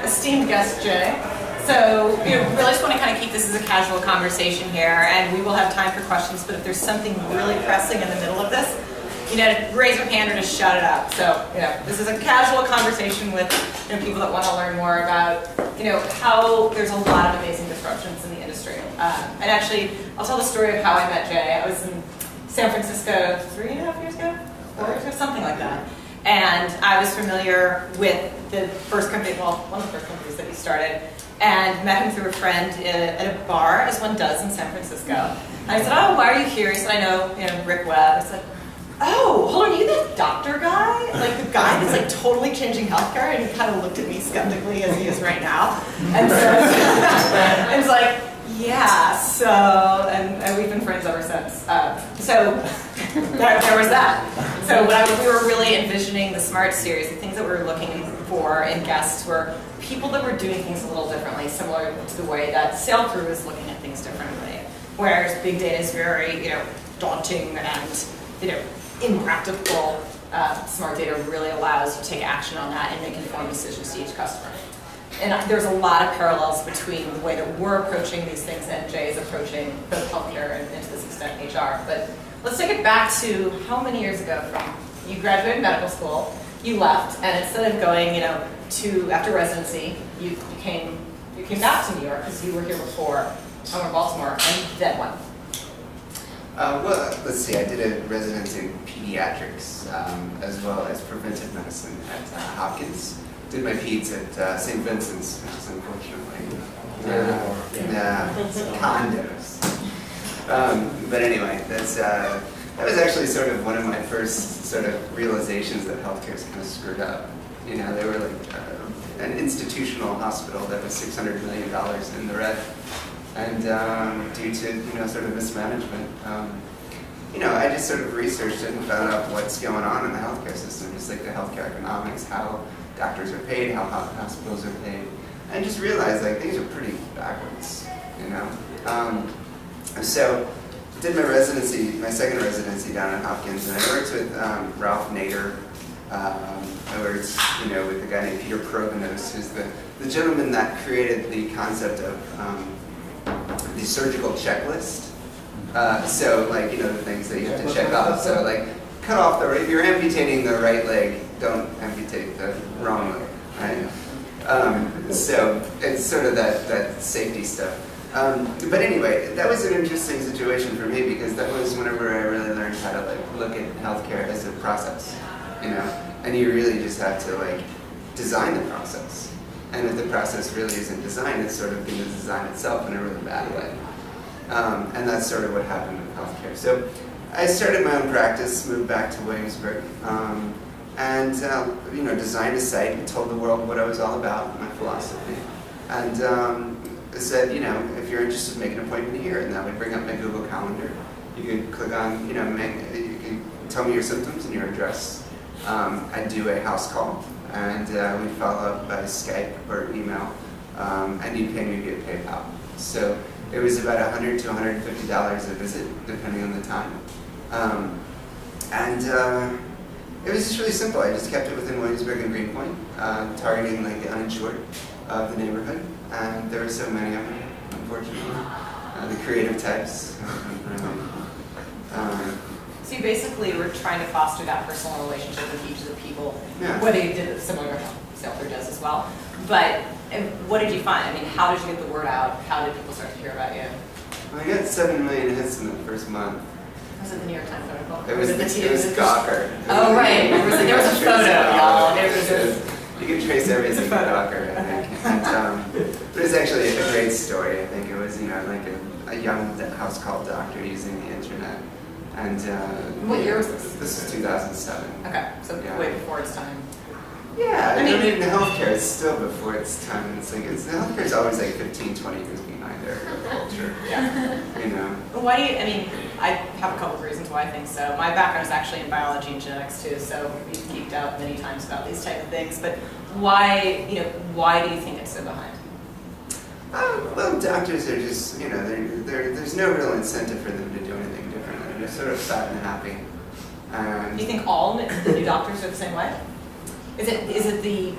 esteemed guest Jay. So really just want to kind of keep this as a casual conversation here, and we will have time for questions, but if there's something really pressing in the middle of this, raise your hand or just shout it out. So, this is a casual conversation with people that want to learn more about, how there's a lot of amazing disruptions in the industry. And actually, I'll tell the story of how I met Jay. I was in San Francisco 3.5 years ago, 4 years ago, something like that. And I was familiar with the first company, well, one of the first companies that he started, and met him through a friend at a bar, as one does in San Francisco. And I said, oh, why are you here? He said, I know, Rick Webb. I said, oh, hold on, are you that doctor guy? Like the guy that's like totally changing healthcare? And he kind of looked at me skeptically as he is right now. And so, and it's like, yeah, so, and we've been friends ever since. So there was that. So when we were really envisioning the SMART series, the things that we were looking for in guests were people that were doing things a little differently, similar to the way that Sailthru is looking at things differently. Whereas big data is very, daunting and, impractical. Smart data really allows you to take action on that and make informed decisions to each customer. And there's a lot of parallels between the way that we're approaching these things and Jay is approaching both healthcare and to this extent HR. But let's take it back to how many years ago from you graduated medical school, you left, and instead of going, to after residency, you came back to New York because you were here before, home in Baltimore, and then what? Well, let's see, I did a residency in pediatrics as well as preventive medicine at Hopkins. Did my peds at St. Vincent's, which is unfortunately condos. But anyway, that was actually sort of one of my first sort of realizations that healthcare's kind of screwed up. They were like an institutional hospital that was $600 million in the red. And due to sort of mismanagement, I just sort of researched it and found out what's going on in the healthcare system, just like the healthcare economics, how doctors are paid, how hospitals are paid, and just realized like things are pretty backwards, So did my residency, my second residency down at Hopkins, and I worked with Ralph Nader. I worked, with a guy named Peter Provenos, who's the gentleman that created the concept of the surgical checklist. So, like, the things that you have to check off. So, like, cut off if you're amputating the right leg, don't amputate the wrong leg, right? So, it's sort of that safety stuff. But anyway, that was an interesting situation for me because that was whenever I really learned how to, like, look at healthcare as a process, And you really just have to, like, design the process. And if the process really isn't designed, it's sort of going to design itself in a really bad way. And that's sort of what happened with healthcare. So I started my own practice, moved back to Williamsburg, and designed a site and told the world what I was all about, my philosophy. And said, if you're interested, make an appointment here, and that would bring up my Google Calendar. You could click on, you could tell me your symptoms and your address. I'd do a house call. And we'd follow up by Skype or email, and you'd pay me via PayPal. So it was about $100 to $150 a visit, depending on the time. It was just really simple. I just kept it within Williamsburg and Greenpoint, targeting like the uninsured of the neighborhood. And there were so many of them, unfortunately. The creative types. So you basically were trying to foster that personal relationship with each of the people, whether you did it similar to how Sailthru does as well. But what did you find? I mean, how did you get the word out? How did people start to hear about you? Well, I got 7 million hits in the first month. Was it the New York Times article? It was Gawker. Oh, right. There was a photo, y'all. You can trace everything to Gawker, I think. And, but it's actually a great story. I think it was, like a young house call doctor using the internet. And what year was this? This is 2007. Okay, so way before its time. Yeah, I mean, in healthcare, it's still before its time. It's like healthcare is always like 15, 20 years behind their culture. Yeah. Why do you? I mean, I have a couple of reasons why I think so. My background is actually in biology and genetics too, so we've geeked out many times about these type of things. But why? Why do you think it's so behind? Well, doctors are just, there's no real incentive for them to do anything differently. They're sort of fat and happy. Do you think all the new doctors are the same way? Is it the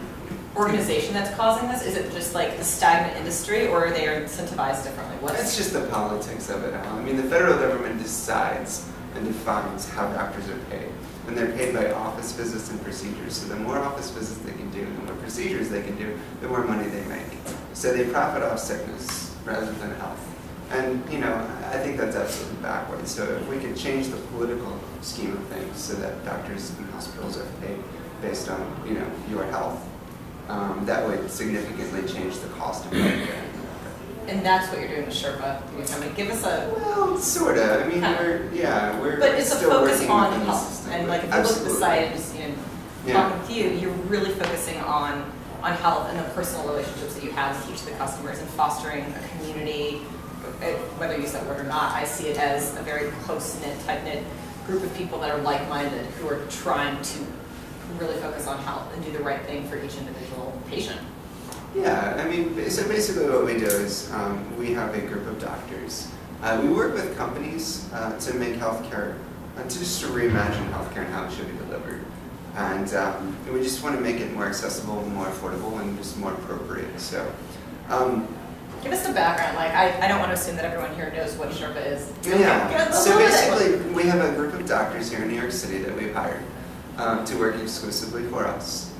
organization that's causing this? Is it just like the stagnant industry, or are they incentivized differently? It's just the politics of it all. I mean, the federal government decides and defines how doctors are paid. And they're paid by office visits and procedures. So the more office visits they can do, the more procedures they can do, the more money they make. So they profit off sickness rather than health. And, you know, I think that's absolutely backwards. So if we could change the political scheme of things so that doctors and hospitals are paid based on, you know, your health, that would significantly change the cost of healthcare. And that's what you're doing with Sherpa. I mean, give us a... Well, sort of. I mean, we're But it's still a focus working on within the health. system. And like, if you Absolutely. look at the site and just, you know, talking with you, you're really focusing on health and the personal relationships that you have with each of the customers and fostering a community. Whether you use that word or not, I see it as a very close-knit, tight-knit group of people that are like-minded who are trying to really focus on health and do the right thing for each individual patient. Yeah, I mean, so basically what we do is we have a group of doctors. We work with companies to make healthcare, just to reimagine healthcare and how it should be delivered. And we just want to make it more accessible, more affordable, and just more appropriate. So, give us the background. Like, I don't want to assume that everyone here knows what Sherpa is. Yeah, so basically we have a group of doctors here in New York City that we've hired to work exclusively for us.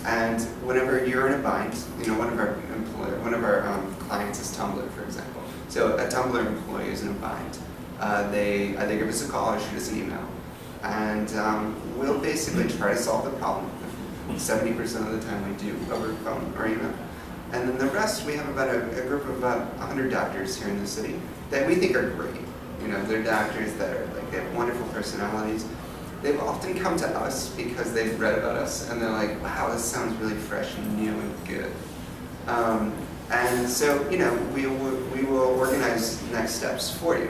And whenever you're in a bind, you know, one of our clients is Tumblr, for example. So a Tumblr employee is in a bind. They either give us a call or shoot us an email. And we'll basically try to solve the problem. 70% of the time we do over phone or email. And then the rest, we have about a group of about 100 doctors here in the city that we think are great. You know, they're doctors that are like, they have wonderful personalities. They've often come to us because they've read about us and they're like, wow, this sounds really fresh and new and good. And so, you know, we will organize next steps for you.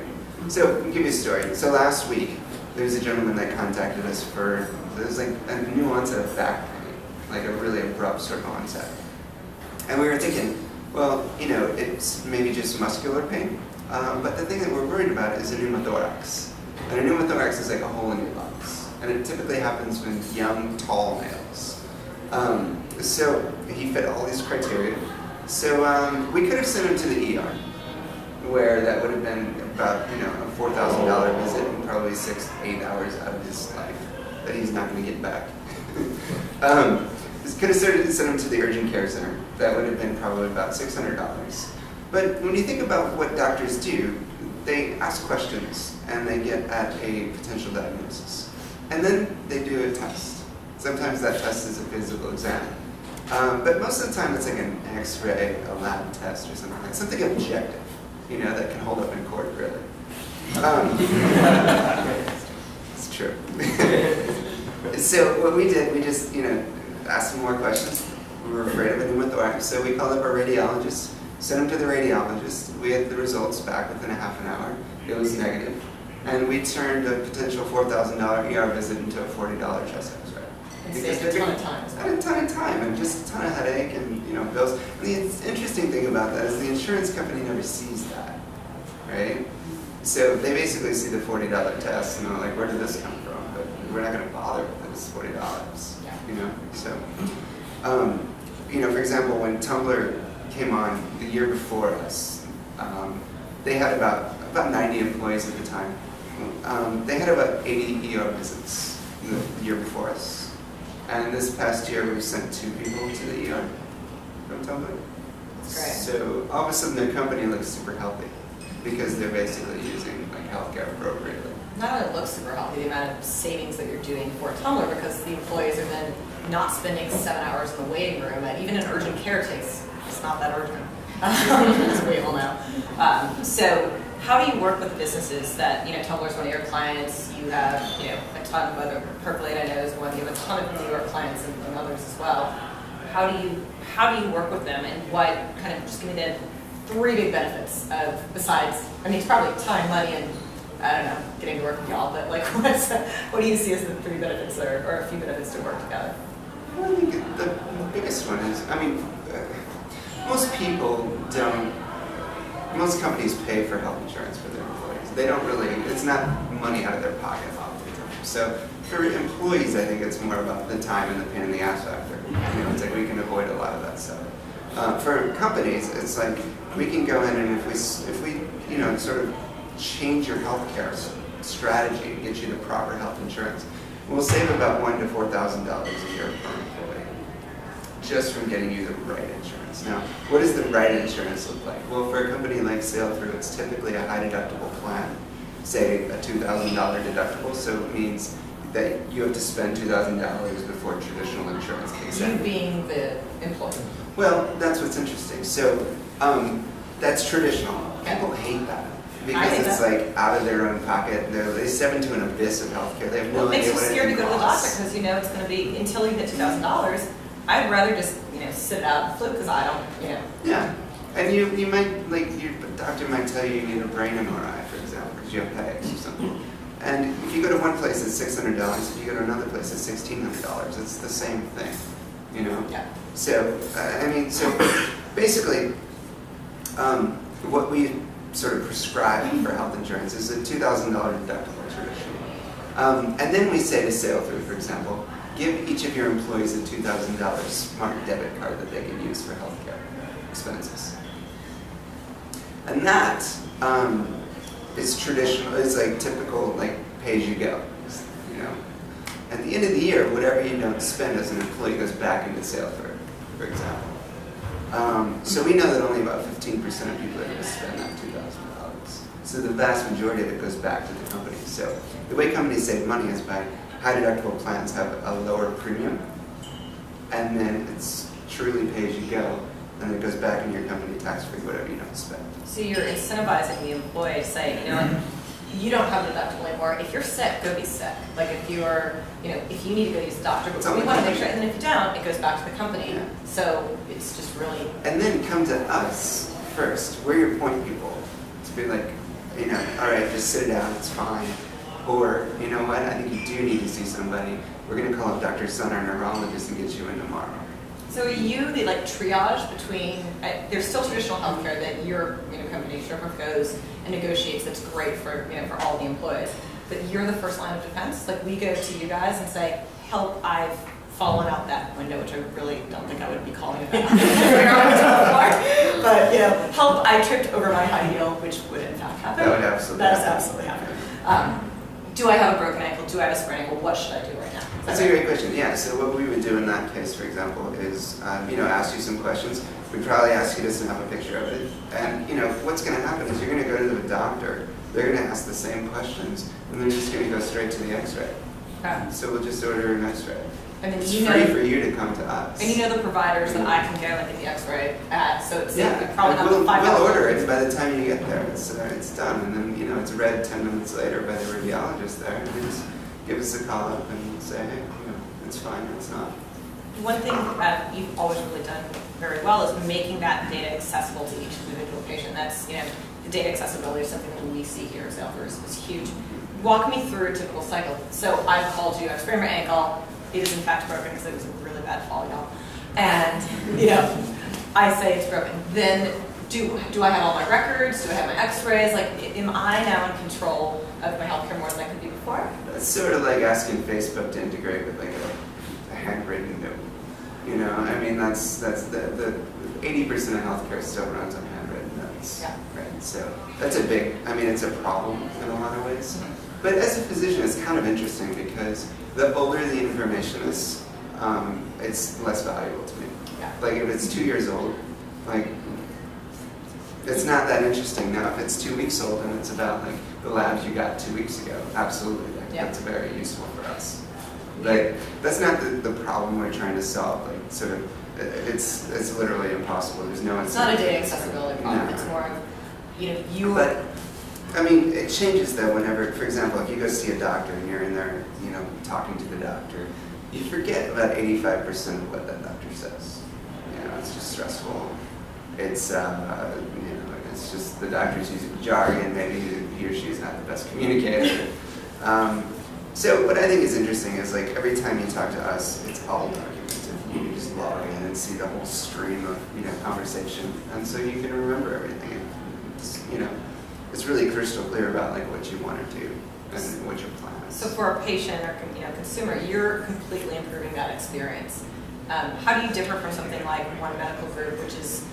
So, I'll give you a story. So last week, there was a gentleman that contacted us for, there was like a new onset of back pain, like a really abrupt sort of onset. And we were thinking, well, you know, it's maybe just muscular pain, but the thing that we're worried about is a pneumothorax. And a pneumothorax is like a hole in your lungs. And it typically happens with young, tall males. So he fit all these criteria. So we could have sent him to the ER, where that would have been about, you know, a $4,000 visit and probably 6 to 8 hours out of his life that he's not going to get back. Could have sent him to the urgent care center. That would have been probably about $600. But when you think about what doctors do, they ask questions and they get at a potential diagnosis. And then they do a test. Sometimes that test is a physical exam. But most of the time it's like an X-ray, a lab test or something like something objective, you know, that can hold up in court, really. It's true. So what we did, we just, you know, asked some more questions. We were afraid of a pneumothorax, so we called up our radiologist, sent him to the radiologist. We had the results back within a half an hour. It was negative. And we turned a potential $4,000 ER visit into a $40 chest X-ray. And saved a ton of time. A ton of time and just a ton of headache and, you know, bills. And the interesting thing about that is the insurance company never sees that, right? So they basically see the $40 test and they're like, where did this come from? But we're not going to bother with this $40, you know? So, you know, for example, when Tumblr came on the year before us, they had about 90 employees at the time. They had about 80 ER visits the year before us. And this past year, we sent 2 people to the ER from Tumblr. That's great. So all of a sudden, their company looks super healthy because they're basically using like healthcare appropriately. Not only it looks super healthy, the amount of savings that you're doing for Tumblr, because the employees are then not spending 7 hours in the waiting room, and even an urgent care takes, it's not that urgent, as we all know. So how do you work with businesses that, you know, Tumblr is one of your clients, you have, you know, a ton of other, Percolate I know is one, you have a ton of New York clients and others as well. How do you work with them, and what kind of, just give me the 3 big benefits of, besides, I mean, it's probably time, money, and I don't know, getting to work with y'all, but like, what do you see as the 3 benefits or a few benefits to work together? Well, I think the biggest one is, I mean, most people don't, most companies pay for health insurance for their employees. They don't really, it's not money out of their pocket oftentimes. So for employees, I think it's more about the time and the pain in the ass factor. You know, it's like we can avoid a lot of that stuff. For companies, it's like we can go in and if we you know, sort of change your healthcare strategy and get you the proper health insurance, we'll save about $1,000 to $4,000 a year per employee just from getting you the right insurance. Now, what does the right insurance look like? Well, for a company like Sailthru, it's typically a high deductible plan, say a $2,000 deductible, so it means that you have to spend $2,000 before traditional insurance kicks in. You being the employee. Well, that's what's interesting. So that's traditional. People hate that because it's like out of their own pocket. They step into an abyss of healthcare. They have no idea what it costs. It makes you scared to go to the doctor because you know it's going to be until you get $2,000. I'd rather just sit it out and flip because I don't Yeah, and you might your doctor might tell you need a brain MRI, for example, because you have headaches or something. And if you go to one place, it's $600. If you go to another place, it's $1,600. It's the same thing, you know. Yeah. So I mean, so basically, what we sort of prescribe for health insurance is a $2,000 deductible traditionally, and then we say to Sailthru, for example, give each of your employees a $2,000 smart debit card that they can use for healthcare expenses, and that is traditional. It's like typical, like pay-as-you-go. You know, at the end of the year, whatever you don't spend as an employee goes back into Sailthru, for example. So we know that only about 15% of people are going to spend that $2,000. So the vast majority of it goes back to the company. So the way companies save money is by high deductible plans have a lower premium, and then it's truly pay as you go, and it goes back in your company tax-free, whatever you don't spend. So you're incentivizing the employee to say, you know, you don't have a deductible anymore. If you're sick, go be sick. Like if you're, if you need to go use the doctor, but we want to make sure, and then if you don't, it goes back to the company. Yeah. So it's just really. And then come to us first. We're your point people. To be like, all right, just sit it out, it's fine. Or, you know what, I think you do need to see somebody. We're going to call up Dr. Sun, our neurologist, and get you in tomorrow. So are you the triage between, there's still traditional healthcare that your company, Sherbrooke, goes and negotiates that's great for, for all the employees. But you're the first line of defense. Like we go to you guys and say, help, I've fallen out that window, which I really don't think I would be calling it that. But help, I tripped over my high heel, which would in fact happen. That would absolutely happen. That is absolutely happen. Do I have a broken ankle? Do I have a sprained ankle? What should I do right now? That's a great question. Yeah, so what we would do in that case, for example, is ask you some questions. We'd probably ask you to snap a picture of it. And what's going to happen is you're going to go to the doctor. They're going to ask the same questions, and they're just going to go straight to the X-ray. Okay. So we'll just order an X-ray. And then it's free for you to come to us. And the providers that I can go and get the X-ray at, so it's probably not we'll order it by the time you get there. It's done, and then it's read 10 minutes later by the radiologist there, and they just give us a call up and say, hey, it's fine, it's not. One thing that you've always really done very well is making that data accessible to each individual patient. That's the data accessibility is something that we see here at Sailthru is huge. Walk me through a typical cycle. So I've called you, I've sprained my ankle. It is in fact broken because it was a really bad fall, y'all. And I say it's broken. Then do I have all my records? Do I have my X-rays? Like, am I now in control of my healthcare more than I could be before? It's sort of like asking Facebook to integrate with like a handwritten note. I mean that's the 80% of healthcare still runs on handwritten notes. Yeah. Right. So that's it's a problem in a lot of ways. Mm-hmm. But as a physician, it's kind of interesting because the older the information is, it's less valuable to me. Yeah. Like if it's 2 years old, like it's not that interesting. Now if it's 2 weeks old and it's about like the labs you got 2 weeks ago, absolutely, that's very useful for us. Like that's not the problem we're trying to solve. Like sort of, it's literally impossible. There's no. It's not a data accessibility problem. No. It's more of you. But it changes though whenever, for example, if you go see a doctor and you're in there, talking to the doctor, you forget about 85% of what that doctor says. It's just stressful. It's it's just the doctor's using jargon. Maybe he or she's not the best communicator. So what I think is interesting is like every time you talk to us, it's all documented. You can just log in and see the whole stream of conversation, and so you can remember everything. It's really crystal clear about like what you want to do. and what your plan is. So for a patient or consumer, you're completely improving that experience. How do you differ from something like One Medical Group, which is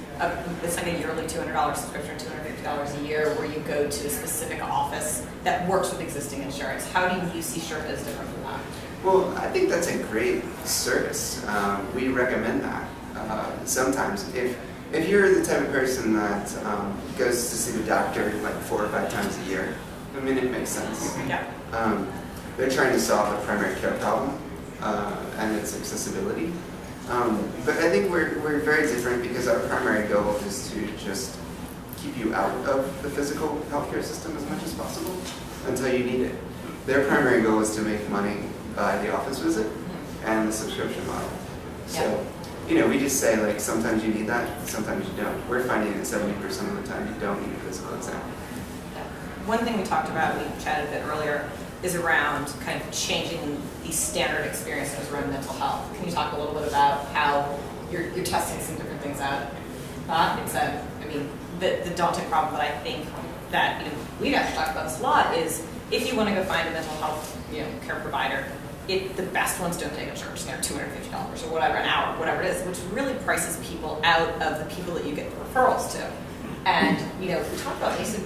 it's like a yearly $200 subscription, $250 a year, where you go to a specific office that works with existing insurance? How do you see Sherpa as different from that? Well, I think that's a great service. We recommend that. Sometimes, if you're the type of person that goes to see the doctor like 4 or 5 times a year, I mean, it makes sense. Yeah. They're trying to solve a primary care problem and its accessibility. But I think we're very different because our primary goal is to just keep you out of the physical healthcare system as much as possible until you need it. Their primary goal is to make money by the office visit and the subscription model. So, we just say like sometimes you need that, sometimes you don't. We're finding that 70% of the time you don't need a physical exam. One thing we talked about, we chatted a bit earlier, is around kind of changing the standard experiences around mental health. Can you talk a little bit about how you're testing some different things out? The daunting problem that I think that we've actually talked about this a lot is if you want to go find a mental health care provider, the best ones don't take insurance. They're $250 or whatever an hour, whatever it is, which really prices people out of the people that you get the referrals to. And we talked about, you said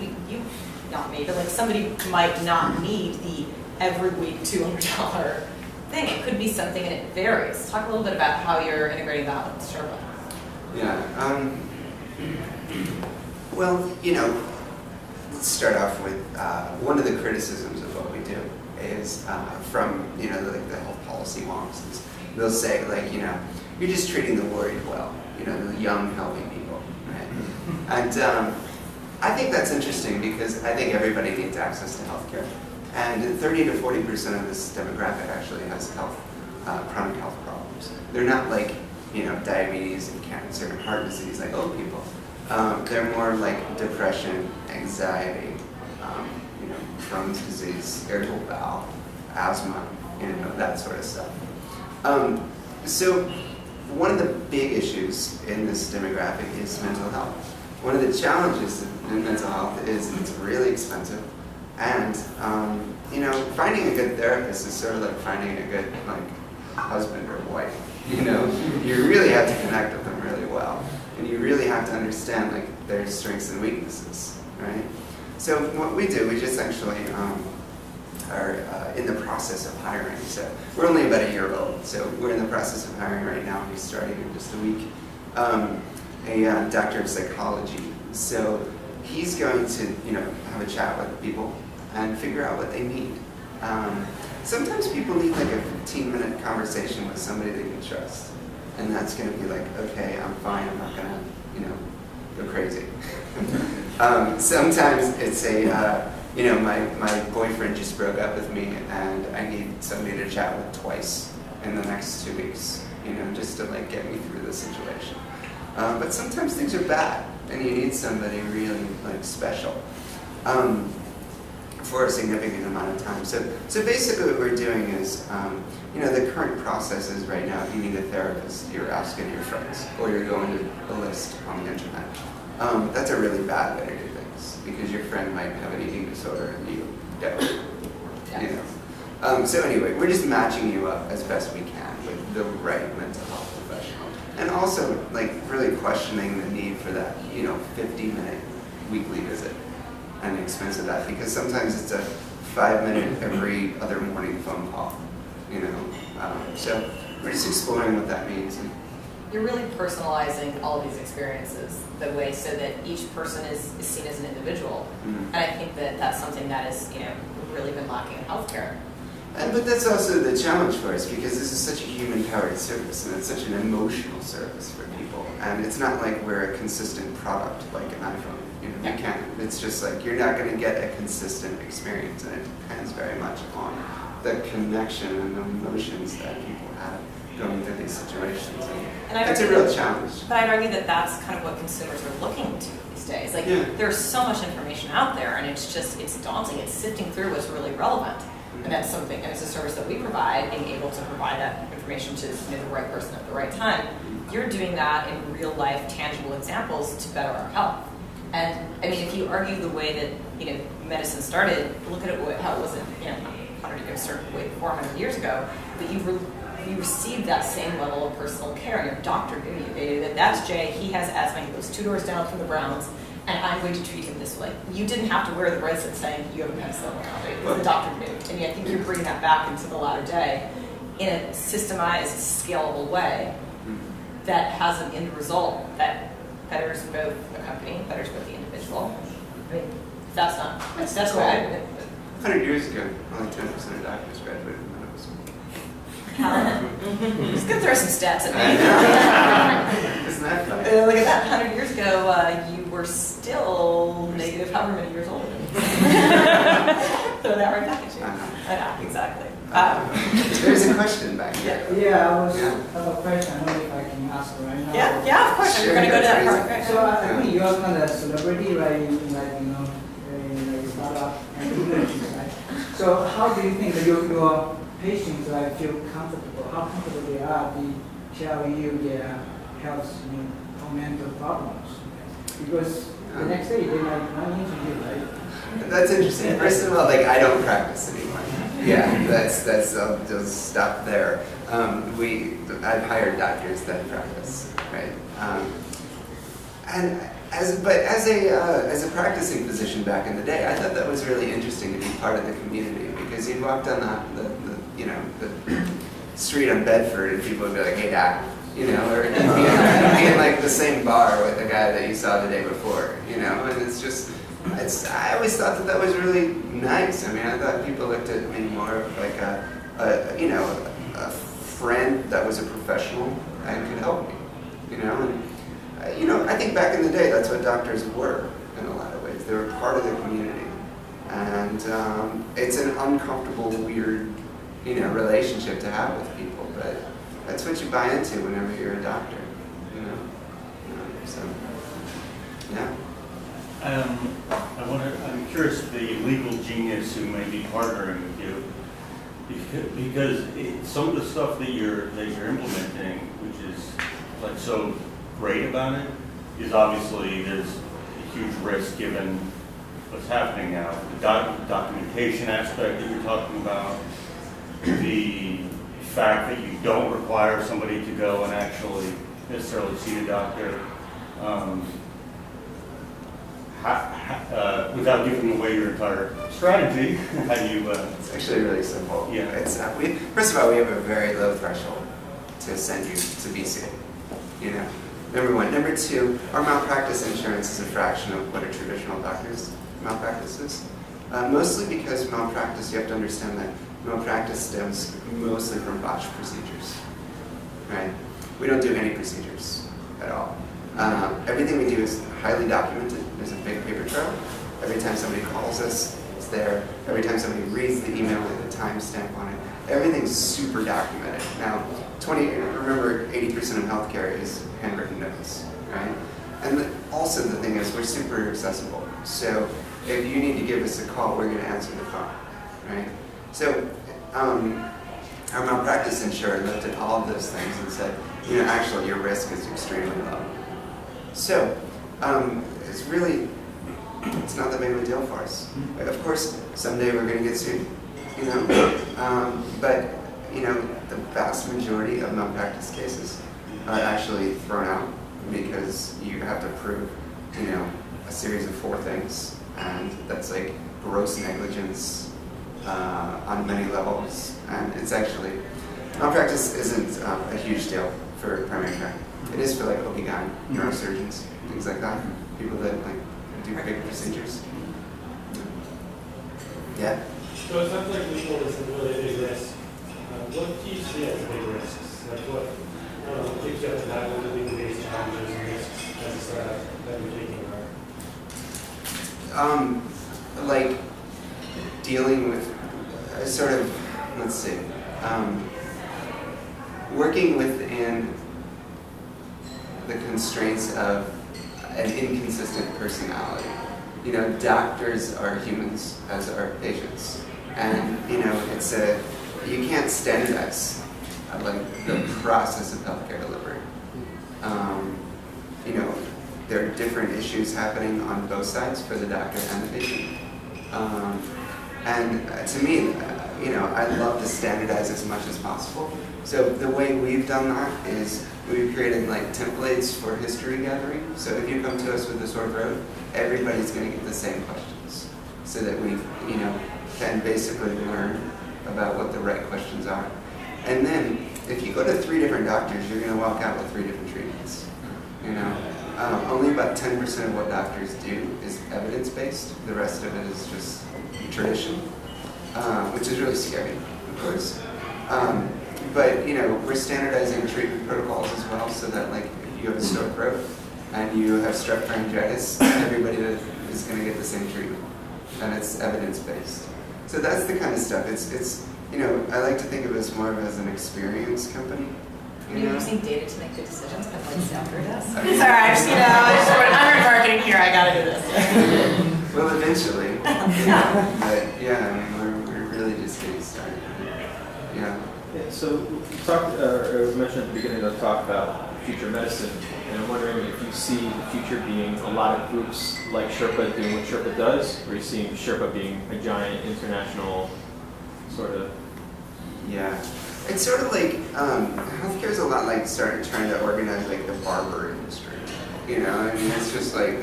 not me, but like somebody might not need the every week $200 thing. It could be something, and it varies. Talk a little bit about how you're integrating that with Sherpa. Yeah. Well, let's start off with one of the criticisms of what we do is from the health policy wonks. They'll say you're just treating the worried well, the young healthy people, right? And I think that's interesting because I think everybody needs access to healthcare, and 30 to 40% of this demographic actually has chronic health problems. They're not like diabetes and cancer and heart disease like old people. They're more like depression, anxiety, Crohn's disease, irritable bowel, asthma, that sort of stuff. So one of the big issues in this demographic is mental health. One of the challenges in mental health is it's really expensive, and finding a good therapist is sort of like finding a good husband or wife. You really have to connect with them really well, and you really have to understand their strengths and weaknesses, right? So what we do, we just actually are in the process of hiring. So we're only about a year old, so we're in the process of hiring right now. He's starting in just a week. A doctor of psychology. So he's going to have a chat with people and figure out what they need. Sometimes people need like a 15-minute conversation with somebody they can trust, and that's going to be like, okay, I'm fine. I'm not going to go crazy. Sometimes it's my boyfriend just broke up with me, and I need somebody to chat with twice in the next 2 weeks, just to get me through the situation. But sometimes things are bad, and you need somebody really special for a significant amount of time. So basically what we're doing is, the current process is right now, if you need a therapist, you're asking your friends, or you're going to a list on the internet. That's a really bad way to do things, because your friend might have an eating disorder and you don't. So anyway, we're just matching you up as best we can with the right mental health professional. And also, really questioning the need for that, 50-minute weekly visit and the expense of that, because sometimes it's a 5-minute every other morning phone call, So we're just exploring what that means. You're really personalizing all of these experiences the way so that each person is seen as an individual. Mm-hmm. And I think that that's something that has, really been lacking in healthcare. But that's also the challenge for us, because this is such a human-powered service, and it's such an emotional service for people. And it's not like we're a consistent product like an iPhone. You can't. It's just you're not going to get a consistent experience, and it depends very much on the connection and the emotions that people have going through these situations. And it's a real challenge. But I'd argue that that's kind of what consumers are looking to these days. There's so much information out there, and it's daunting. It's sifting through what's really relevant. And that's something, and it's a service that we provide, being able to provide that information to the right person at the right time. You're doing that in real life, tangible examples to better our health. And I mean, if you argue the way that medicine started, look at it how it wasn't 100 years, started way 400 years ago, but you received that same level of personal care, and your doctor knew you. They knew that that's Jay, he has asthma, he lives 2 doors down from the Browns, and I'm going to treat him this way. You didn't have to wear the bracelet saying you have a penicillin allergy, because the doctor knew. And I think you're bringing that back into the latter day in a systemized, scalable way that has an end result that betters both the company, betters both the individual. I mean, that's what I would. 100 years ago, only 10% of doctors graduated from medical school. Just gonna throw some stats at me. Isn't that funny? Look at that, 100 years ago, you were still negative however many years older than me. Throw that right back at you. I know, exactly. There's a question back here. Yeah, I have a question. I don't know if I can ask right now. Yeah, of course. Sure, We're going to go to that part. Right? So I think you're kind of a celebrity, right? Like a startup and communities, right? So how do you think that your patients feel comfortable? How comfortable they are telling you their health or mental problems? Because the next day they might run into you, right? That's interesting. First of all, I don't practice anymore. Yeah, that's I'll just stop there. I've hired doctors that practice, right? As a practicing physician back in the day, I thought that was really interesting to be part of the community, because you'd walk down the street on Bedford and people would be like, "Hey, doc," or you'd be in like the same bar with the guy that you saw the day before, and it's just. I always thought that was really nice. I mean, I thought people looked at me more of like a friend that was a professional and could help me, And I think back in the day, that's what doctors were in a lot of ways. They were part of the community, and it's an uncomfortable, weird, relationship to have with people. But that's what you buy into whenever you're a doctor, So, yeah. I'm curious the legal genius who may be partnering with you, because some of the stuff that you're implementing, which is so great about it, is obviously there's a huge risk given what's happening now. The documentation aspect that you're talking about, the fact that you don't require somebody to go and actually necessarily see a doctor. Without giving away your entire strategy, how do you... It's actually really simple. Yeah. First of all, we have a very low threshold to send you to BC. Number one. Number two, our malpractice insurance is a fraction of what a traditional doctor's malpractice is. Mostly because malpractice, you have to understand that malpractice stems mostly from botched procedures. Right? We don't do any procedures at all. Everything we do is highly documented. There's a big paper trail. Every time somebody calls us, it's there. Every time somebody reads the email with a timestamp on it, everything's super documented. Now, remember, 80% of healthcare is handwritten notes, right? And also the thing is, we're super accessible. So if you need to give us a call, we're going to answer the phone, right? So our malpractice insurer looked at all of those things and said, actually your risk is extremely low. So it's not that big of a deal for us. Of course, someday we're going to get sued, but the vast majority of malpractice cases are actually thrown out because you have to prove, a series of 4 things, and that's like gross negligence on many levels, and it's actually, malpractice isn't a huge deal for primary care. It is for like OB-GYN, neurosurgeons, things like that. People that do big procedures. Yeah. So it sounds like legal is a really big risk. What do you see as big risks? Like what keeps you up at night? What are the legal-based challenges and risks as a startup that you're taking on? Like dealing with working within the constraints of an inconsistent personality. Doctors are humans, as are patients, and you can't standardize the process of healthcare delivery. there are different issues happening on both sides for the doctor and the patient. And to me, I'd love to standardize as much as possible. So the way we've done that is we've created like templates for history gathering. So if you come to us with a sore throat, everybody's going to get the same questions, so that we, can basically learn about what the right questions are. And then if you go to 3 different doctors, you're going to walk out with 3 different treatments. Only about 10% of what doctors do is evidence-based. The rest of it is just tradition, which is really scary, of course. But we're standardizing treatment protocols as well, so that like if you have a sore throat and you have strep pharyngitis, everybody is going to get the same treatment, and it's evidence-based. So that's the kind of stuff. It's I like to think of it as more of as an experience company. You're using data to make good decisions, kind of like Sailthru does. Sorry, I'm in marketing here. I gotta do this. Well, eventually. But yeah, we're really just getting started. Yeah. So you talked, or it was mentioned at the beginning of the talk about future medicine, and I'm wondering if you see the future being a lot of groups like Sherpa doing what Sherpa does, or are you seeing Sherpa being a giant international sort of? Yeah. It's sort of like, healthcare is a lot like trying to organize like the barber industry. It's just like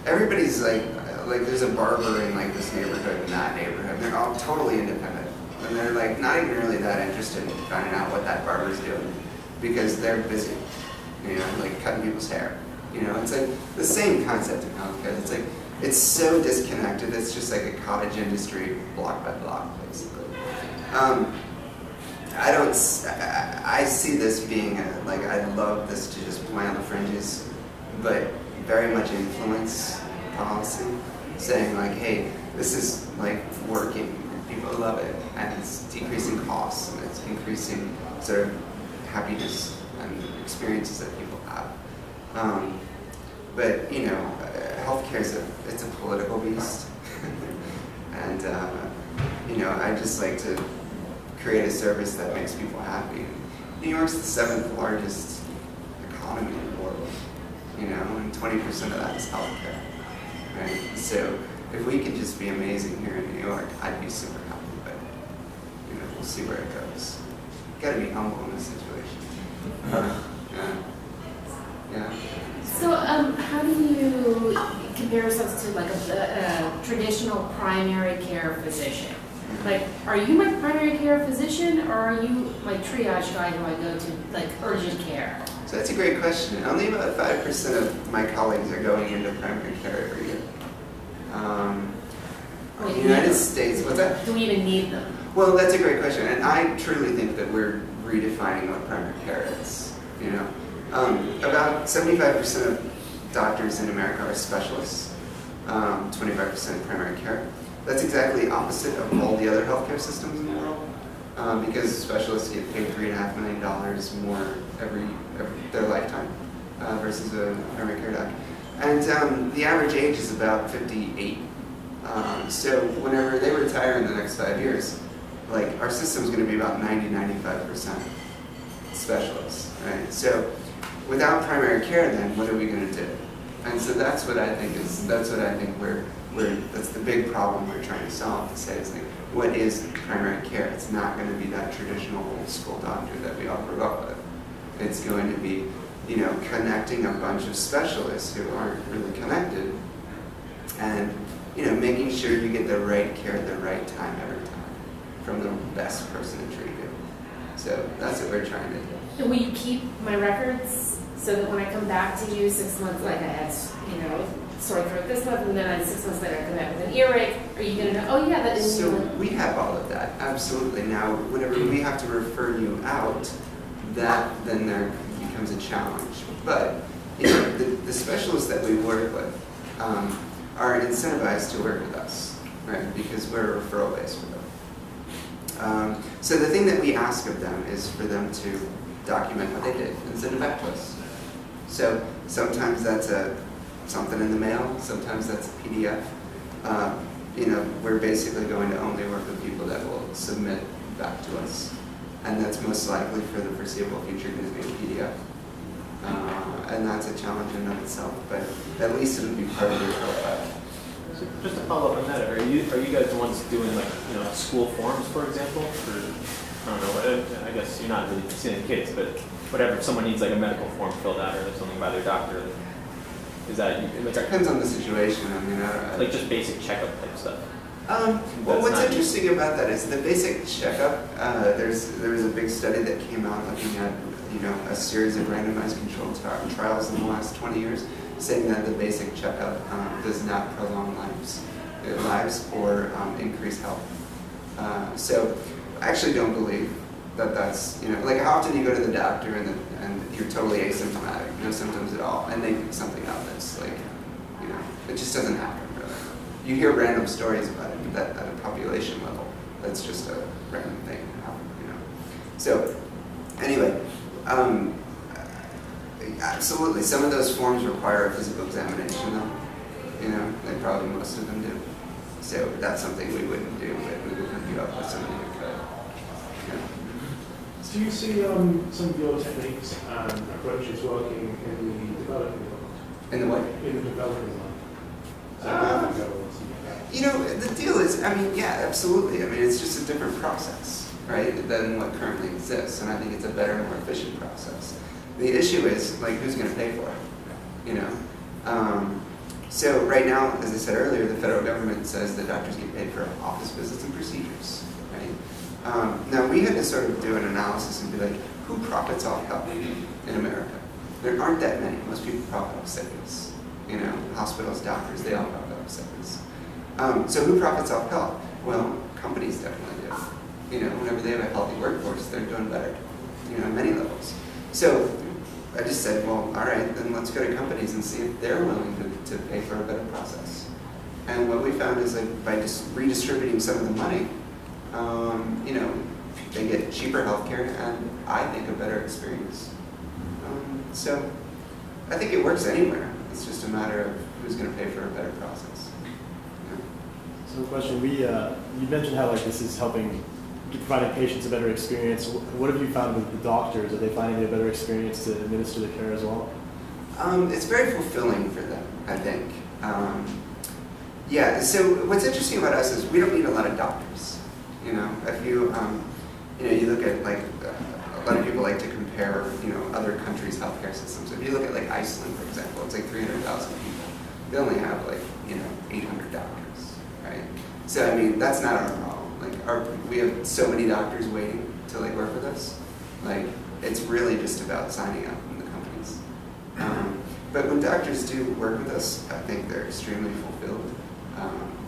everybody's like there's a barber in like this neighborhood and that neighborhood. They're all totally independent. And they're like not even really that interested in finding out what that barber's doing, because they're busy, like cutting people's hair. It's like the same concept in healthcare. It's like, it's so disconnected. It's just like a cottage industry, block by block, basically. I see this being I'd love this to just play on the fringes, but very much influence policy, saying like, hey, this is like working, people love it, and it's decreasing costs, and it's increasing sort of happiness and experiences that people have. But healthcare it's a political beast, and I just like to create a service that makes people happy. New York's the 7th largest economy in the world, and 20% of that is healthcare, right? So if we could just be amazing here in New York, I'd be super happy, but we'll see where it goes. Gotta be humble in this situation. Yeah. So how do you compare yourselves to like a traditional primary care physician? Like, are you my primary care physician, or are you my triage guy who I go to, like, urgent care? So that's a great question. Only about 5% of my colleagues are going into primary care every year. In the United States, what's that? Do we even need them? Well, that's a great question, and I truly think that we're redefining what primary care is. About 75% of doctors in America are specialists, 25% primary care. That's exactly opposite of all the other healthcare systems in the world, because specialists get paid $3.5 million more every their lifetime versus a primary care doctor. And the average age is about 58. So whenever they retire in the next 5 years, like our system's going to be about 90-95% specialists, right? So without primary care, then what are we going to do? And so that's what I think that's the big problem we're trying to solve, to say is like, what is primary care? It's not going to be that traditional old school doctor that we all grew up with. It's going to be, connecting a bunch of specialists who aren't really connected, and making sure you get the right care at the right time every time from the best person to treat you. So that's what we're trying to do. And will you keep my records so that when I come back to you 6 months, like I had, sore throat this month, and then 6 months later I come back with an earache, are you going to know, oh yeah, that didn't So we have all of that, absolutely. Now, whenever we have to refer you out, that then there becomes a challenge. But the specialists that we work with are incentivized to work with us, right? Because we're a referral base for them. So the thing that we ask of them is for them to document what they did and send it back to us. So sometimes that's something in the mail, sometimes that's a PDF. We're basically going to only work with people that will submit back to us. And that's most likely for the foreseeable future going to be a PDF. and that's a challenge in and of itself, but at least it'll be part of your profile. So just to follow up on that, are you guys the ones doing like school forms, for example? For I don't know, I guess you're not really seeing kids, but whatever. If someone needs like a medical form filled out or something by their doctor, is that you? It depends on the situation. I mean, like just basic checkup type stuff. Well, what's interesting about that is the basic checkup. There was a big study that came out looking at a series of randomized controlled trials in the last 20 years, saying that the basic checkup does not prolong lives or increase health. So I actually don't believe that that's like how often you go to the doctor and you're totally asymptomatic, no symptoms at all, and they pick something up that's like it just doesn't happen. You hear random stories about it, but at a population level, that's just a random thing. So, anyway, absolutely, some of those forms require a physical examination, though. They probably most of them do. So that's something we wouldn't do, but we would hook you up with somebody who could. Do you see some of your techniques and approaches working in the developing world? In the what? In the developing world. The deal is, yeah, absolutely. It's just a different process, right, than what currently exists, and I think it's a better, more efficient process. The issue is, like, who's going to pay for it, So right now, as I said earlier, the federal government says that doctors get paid for office visits and procedures, right? Now, we had to sort of do an analysis and be like, who profits off health in America? There aren't that many. Most people profit off sickness. Hospitals, doctors, they all profit off sickness. So who profits off health? Well, companies definitely do. Whenever they have a healthy workforce, they're doing better, on many levels. So I just said, well, all right, then let's go to companies and see if they're willing to pay for a better process. And what we found is that by just redistributing some of the money, they get cheaper healthcare and I think a better experience. So I think it works anywhere. It's just a matter of who's going to pay for a better process. So, question: you mentioned how this is helping providing patients a better experience. What have you found with the doctors? Are they finding a better experience to administer the care as well? It's very fulfilling for them, I think. Yeah. So what's interesting about us is we don't need a lot of doctors. If you you look at a lot of people like to compare other countries' healthcare systems. If you look at Iceland, for example, it's 300,000 people. They only have 800 doctors, right? So that's not our problem. We have so many doctors waiting to work with us. It's really just about signing up in the companies. But when doctors do work with us, I think they're extremely fulfilled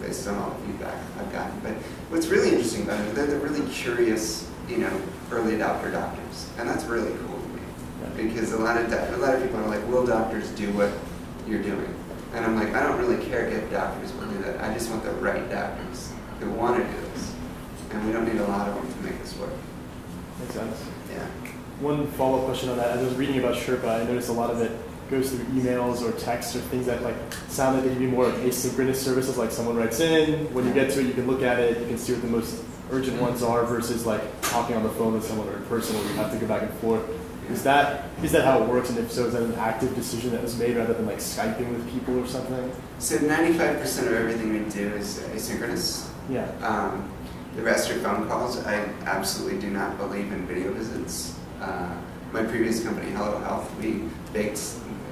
based on all the feedback I've gotten. But what's really interesting about it, they're the really curious, early adopter doctors, and that's really cool to me because a lot of people are like, will doctors do what you're doing? And I'm like, I don't really care if doctors will do that. I just want the right doctors who want to do this. And we don't need a lot of them to make this work. Makes sense. Yeah. One follow-up question on that. As I was reading about Sherpa, I noticed a lot of it goes through emails or texts or things that sound like they can be more asynchronous services, like someone writes in, when you get to it, you can look at it, you can see what the most urgent ones are versus talking on the phone with someone or in person where you have to go back and forth. Is that how it works? And if so, is that an active decision that was made rather than Skyping with people or something? So 95% of everything we do is asynchronous. Yeah. The rest are phone calls. I absolutely do not believe in video visits. My previous company, Hello Health, we baked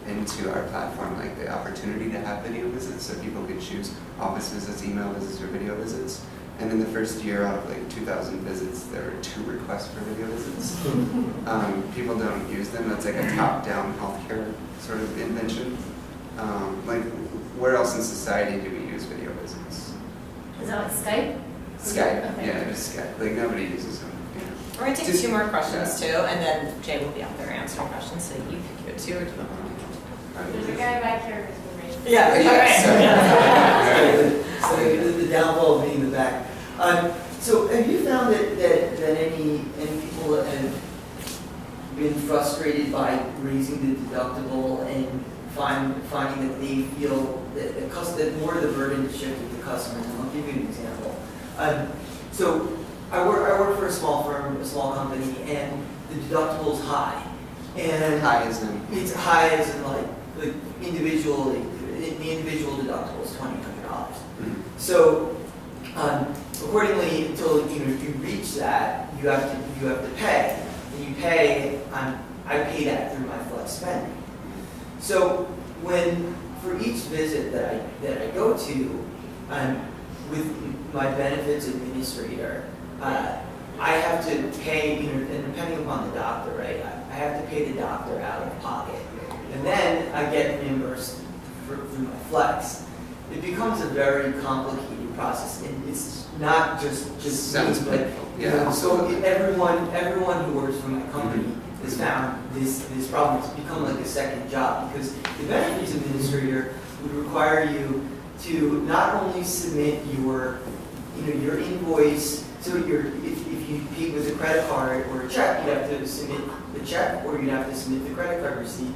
into our platform the opportunity to have video visits so people could choose office visits, email visits, or video visits. And in the first year out of 2,000 visits, there were 2 requests for video visits. People don't use them. That's a top-down healthcare sort of invention. Where else in society do we use video visits? Is that Skype? Skype, Okay. yeah, just Skype. Nobody uses them. We're going to take 2 more questions, too, and then Jay will be out there answering questions, so you can go 2 or 2. There's a guy back here who's been raised. Yeah, So the downfall of being in the back. So have you found that any people have been frustrated by raising the deductible and finding that they feel that more of the burden is shifted to customers? And I'll give you an example. So I work for a small firm, a small company, and the deductible is high. And High as in? it's high as in like individual, the individual deductible is $2,200. So accordingly, until you reach that, you have to pay, and you pay. I pay that through my flex spending. So for each visit that I go to, with my benefits administrator, I have to pay, and depending upon the doctor, right? I have to pay the doctor out of pocket, and then I get reimbursed through my flex. It becomes a very complicated process, and it's not just Sounds me, but yeah. so everyone who works for my company has found this problem. It's become like a second job, because the benefits administrator would require you to not only submit your invoice. So if you pay with a credit card or a check, you'd have to submit the check, or you'd have to submit the credit card receipt.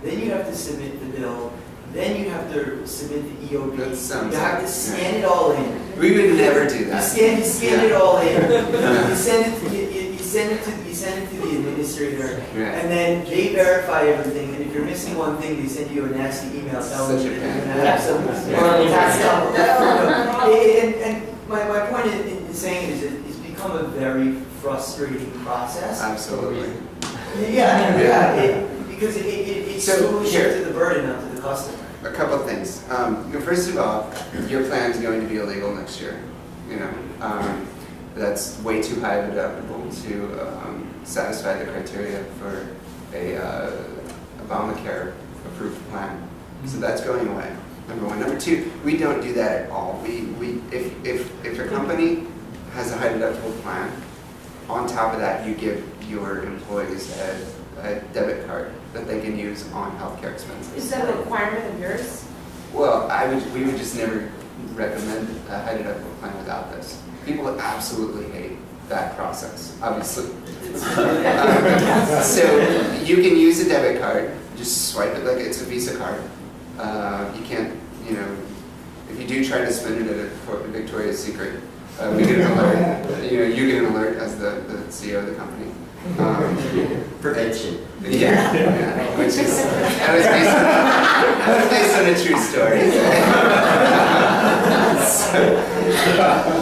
Then you'd have to submit the bill. Then you have to submit the EOB. You have to scan it all in. We would never do that. You scan it all in. You send it to the administrator, and then they verify everything. And if you're missing one thing, they send you a nasty email telling you that you're going to have some tax double. And my point in saying it is it's become a very frustrating process. Absolutely. Yeah. Because it so shifted the burden onto the customer. A couple of things. First of all, your plan is going to be illegal next year. That's way too high of a deductible to satisfy the criteria for a Obamacare approved plan. So that's going away. Number one. Number two, we don't do that at all. If your company has a high deductible plan, on top of that, you give your employees a debit card that they can use on healthcare expenses. Is that a requirement of yours? Well, we would just never recommend a high deductible plan without this. People absolutely hate that process, obviously. So you can use a debit card, just swipe it like it's a Visa card. You can't, if you do try to spend it at a Victoria's Secret, we get an alert. You get an alert as the CEO of the company. Prevention. Yeah, which is that was based on a true story.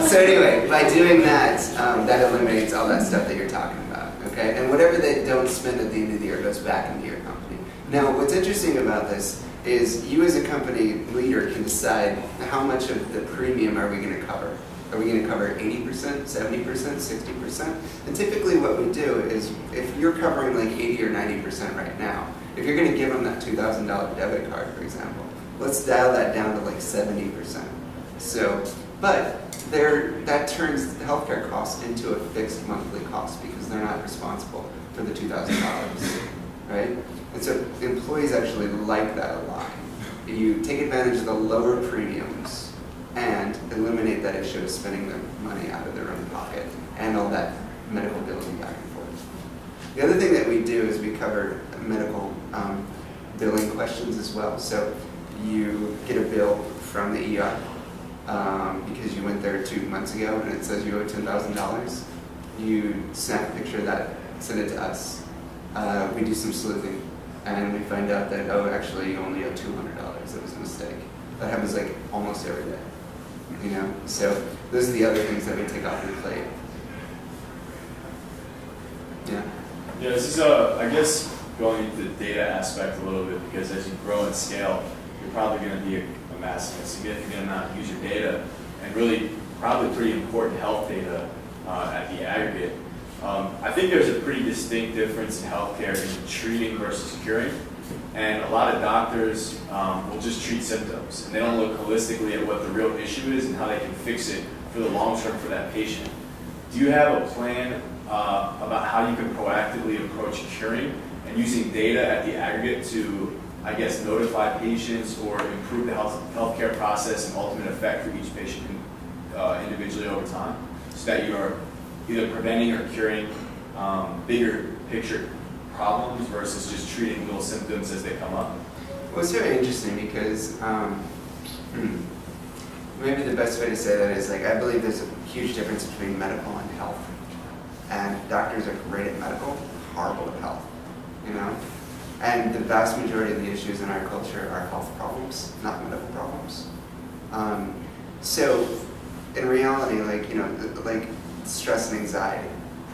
So anyway, by doing that, that eliminates all that stuff that you're talking about. Okay, and whatever they don't spend at the end of the year goes back into your company. Now, what's interesting about this is you as a company leader can decide how much of the premium are we going to cover. Are we going to cover 80%, 70%, 60%? And typically what we do is, if you're covering like 80 or 90% right now, if you're going to give them that $2,000 debit card, for example, let's dial that down to like 70%. So, but that turns the healthcare cost into a fixed monthly cost because they're not responsible for the $2,000, right? And so employees actually like that a lot. You take advantage of the lower premiums and eliminate that issue of spending their money out of their own pocket and all that medical billing back and forth. The other thing that we do is we cover medical billing questions as well. So you get a bill from the ER because you went there 2 months ago and it says you owe $10,000. You snap a picture of that, send it to us. We do some sleuthing and we find out that, oh, actually you only owe $200. That was a mistake. That happens like almost every day. So those are the other things that we take off your plate. Yeah. Yeah, this is I guess going into the data aspect a little bit, because as you grow and scale, you're probably going to be amassing a significant amount of user data and really probably pretty important health data at the aggregate. I think there's a pretty distinct difference in healthcare in treating versus curing. And a lot of doctors will just treat symptoms, and they don't look holistically at what the real issue is and how they can fix it for the long term for that patient. Do you have a plan about how you can proactively approach curing and using data at the aggregate to, I guess, notify patients or improve the healthcare process and ultimate effect for each patient individually over time, so that you are either preventing or curing bigger picture problems versus just treating little symptoms as they come up? Well, it's very interesting because maybe the best way to say that is, I believe there's a huge difference between medical and health. And doctors are great at medical, horrible at health. And the vast majority of the issues in our culture are health problems, not medical problems. So in reality, like, you know, like stress and anxiety,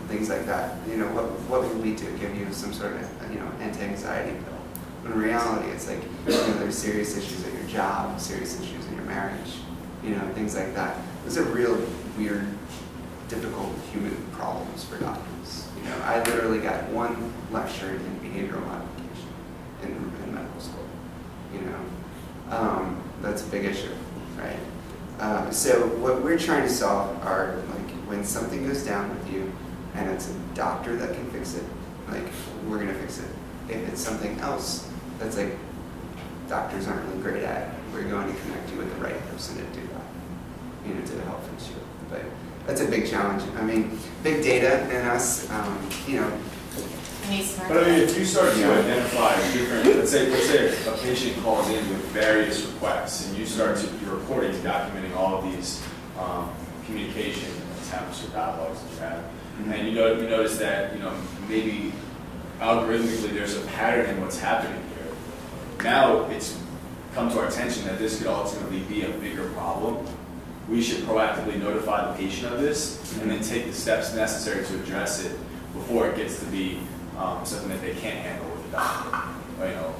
things like that, you know, what would we do? Give you some sort of, you know, anti-anxiety pill. But in reality, it's like, you know, there's serious issues at your job, serious issues in your marriage, you know, things like that. Those are real weird, difficult human problems for doctors. You know, I literally got one lecture in behavioral modification in medical school. You know, that's a big issue, right? So what we're trying to solve are, like, when something goes down with you and it's a doctor that can fix it, like, we're gonna fix it. If it's something else that's like doctors aren't really great at, we're going to connect you with the right person to do that, you know, to help fix you. But that's a big challenge. I mean, big data and us, you know. But I mean, if you start to identify different, let's say a patient calls in with various requests, and you start to, you're recording and documenting all of these communication attempts or dialogues that you have, and you notice that, you know, maybe algorithmically there's a pattern in what's happening here. Now it's come to our attention that this could ultimately be a bigger problem. We should proactively notify the patient of this and then take the steps necessary to address it before it gets to be something that they can't handle with the doctor. You know,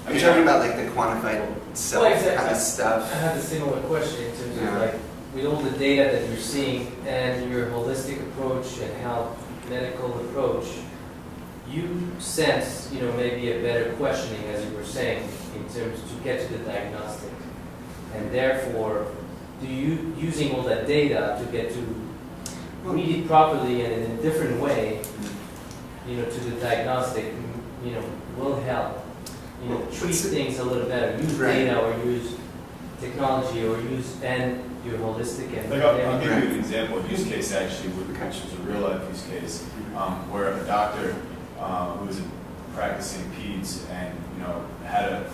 You're talking about like the quantified self kind of stuff. I had a similar question in terms of like, with all the data that you're seeing and your holistic approach and health medical approach, you sense, you know, maybe a better questioning, as you were saying, in terms to get to the diagnostic. And therefore, do you, using all that data to get to read it properly and in a different way, you know, to the diagnostic, you know, will help, you know, treat things a little better. Use data or use technology or use and your holistic and. Like I'll give you an example, a use case actually, which was a real life use case, where a doctor who was practicing peds and, you know, had a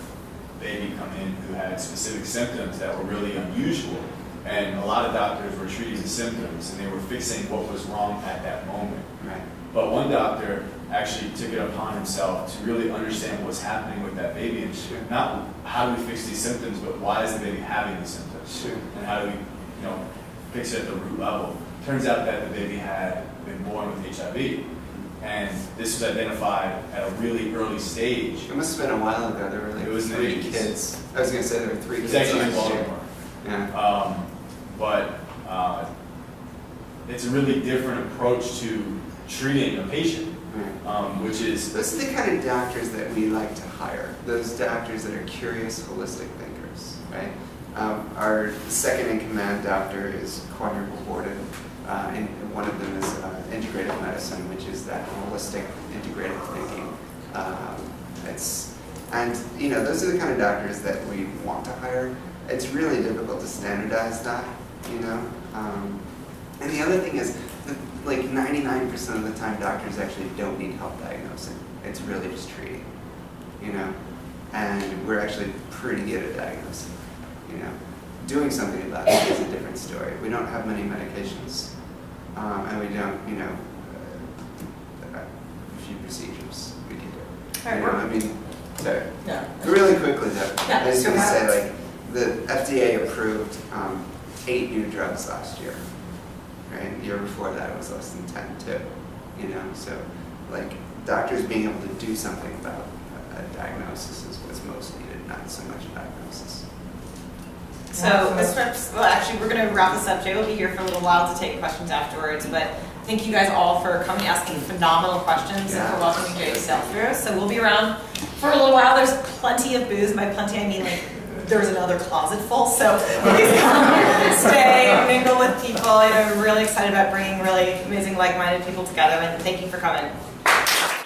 baby come in who had specific symptoms that were really unusual. And a lot of doctors were treating the symptoms and they were fixing what was wrong at that moment. Right. But one doctor actually took it upon himself to really understand what was happening with that baby, and not how do we fix these symptoms, but why is the baby having these symptoms, and how do we, you know, fix it at the root level. Turns out that the baby had been born with HIV, and this was identified at a really early stage. It must have been a while ago. There were like 3 kids. I was going to say there were 3 kids. It was actually in Baltimore. Yeah. But it's a really different approach to treating a patient, which is... Those are the kind of doctors that we like to hire. Those doctors that are curious, holistic thinkers, right? Our second-in-command doctor is quadruple boarded, and one of them is integrative medicine, which is that holistic, integrative thinking. And you know, those are the kind of doctors that we want to hire. It's really difficult to standardize that, you know. And the other thing is, that, like 99% of the time, doctors actually don't need help diagnosing. It's really just treating, you know. And we're actually pretty good at diagnosing, you know. Doing something about it is a different story. We don't have many medications, and we don't, you know, a few procedures we can do. You know, I mean, sorry. Yeah. Really quickly though, Yeah, I was going to say, so like, the FDA approved 8 new drugs last year, right? The year before that it was less than 10 too, you know? So, like, doctors being able to do something about a diagnosis is what's most needed, not so much a diagnosis. So, well, actually, we're going to wrap this up. Jay will be here for a little while to take questions afterwards, but thank you guys all for coming, asking phenomenal questions, and for welcoming Jay to Sailthru. So we'll be around for a little while. There's plenty of booze. By plenty, I mean, like, there's another closet full, so please come, stay, mingle with people. You know, we're really excited about bringing really amazing, like-minded people together, and thank you for coming.